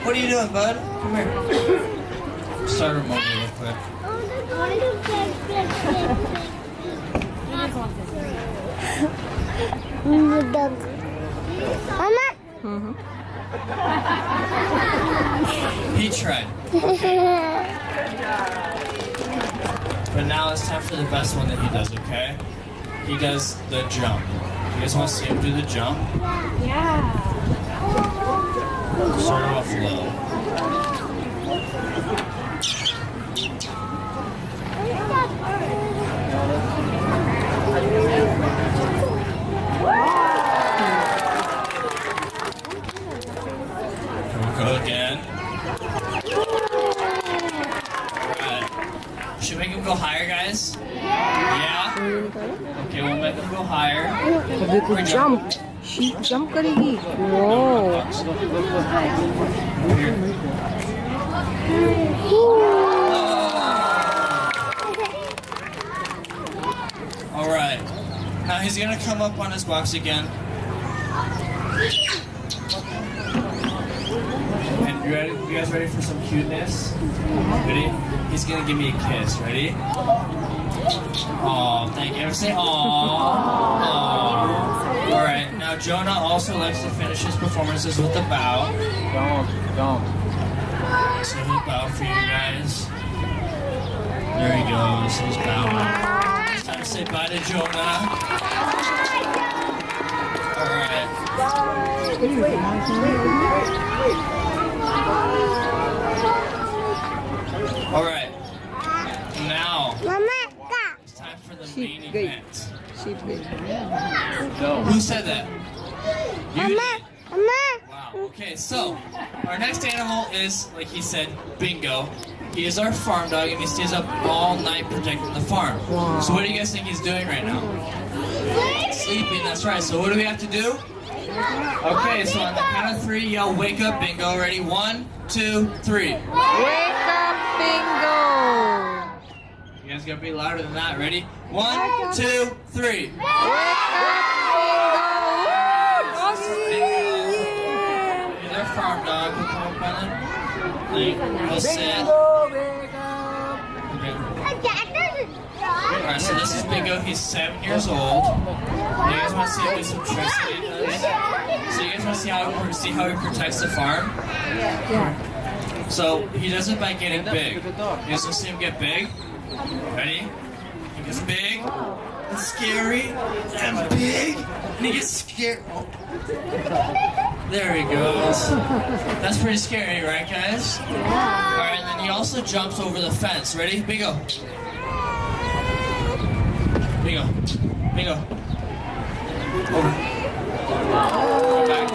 What are you doing, bud? Come here. Start remote real quick. Mama. He tried. But now it's time for the best one that he does, okay? He does the jump. You guys want to see him do the jump? Yeah. Start off low. Here we go again. Alright. Should we make him go higher, guys? Yeah? Okay, we'll make him go higher. Good jump. She jump करेगी. Wow. Here. All right. Now he's gonna come up on his box again. And you ready? You guys ready for some cuteness? Ready? He's gonna give me a kiss. Ready? Aw, thank you. Ever say aw? All right. Now Jonah also likes to finish his performances with a bow. Don't. So he'll bow for you guys. There he goes. He's bowing. It's time to say bye to Jonah. All right. All right. Now it's time for the main event. Sheep gate. Who said that? You did. Mama. Wow. Okay, so our next animal is, like he said, Bingo. He is our farm dog, and he stays up all night protecting the farm. Wow. So what do you guys think he's doing right now? Sleeping. That's right. So what do we have to do? Okay. So on the count of 3, yell, "Wake up, Bingo!" Ready? 1, 2, 3. Wake up, Bingo! You guys gotta be louder than that. Ready? 1, 2, 3. Wake up, He's our farm dog. We'll come up on him. He'll sit. Alright, so this is Bingo. He's 7 years old. You guys want to see what some tricks that he does? So you guys want to see how he protects the farm? Yeah. So he does it by getting big. You guys want to see him get big? Ready? He gets big and scary and big, and he gets scared. Oh. There he goes. That's pretty scary, right, guys? All right, and then he also jumps over the fence. Ready? Bingo. Bingo. Bingo. Over. Come back.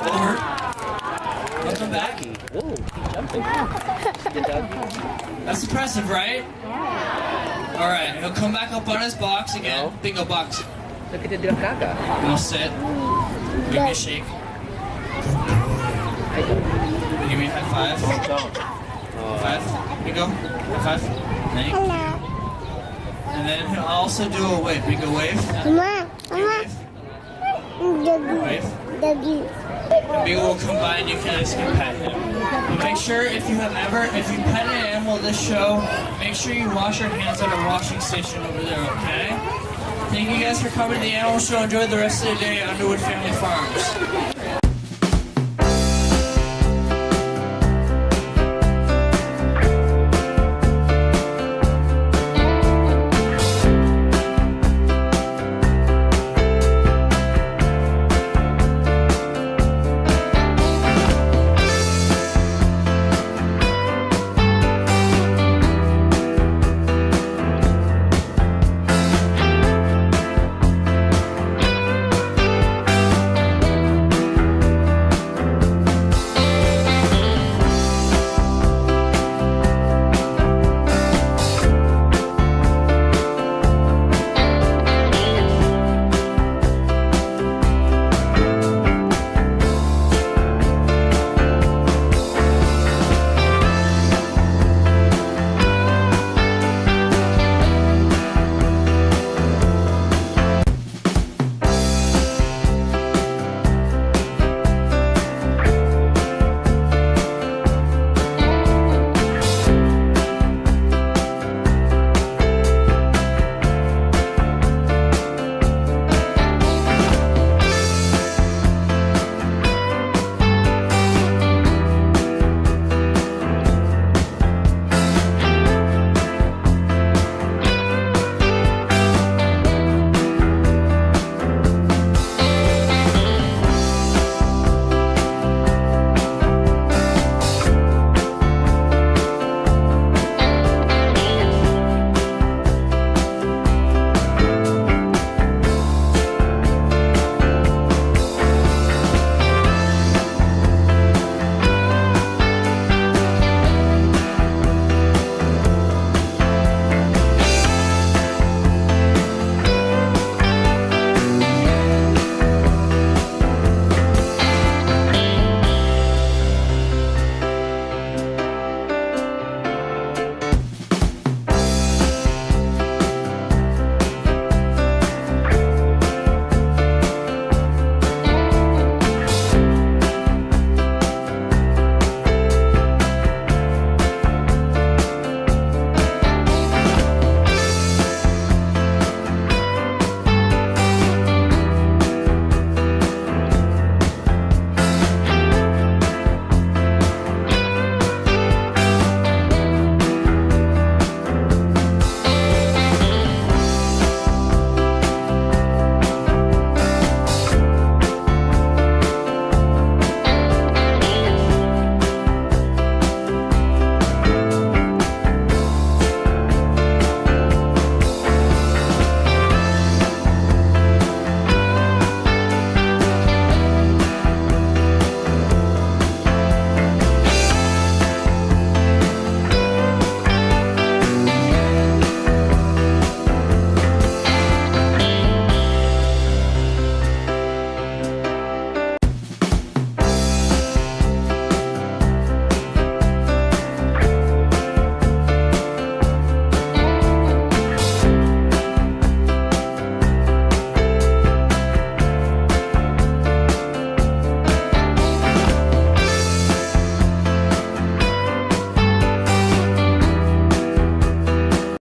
Over. He'll come back. That's impressive, right? All right, he'll come back up on his box again. Bingo box. He'll sit. Give me a shake. Give me a high five. High five. Bingo. High five. Thank you. And then he'll also do a wave. Bingo wave. Wave. Wave. And Bingo will come by and you can pet him. But make sure if you pet an animal this show, make sure you wash your hands at a washing station over there, okay? Thank you guys for coming to the animal show. Enjoy the rest of the day at Underwood Family Farms.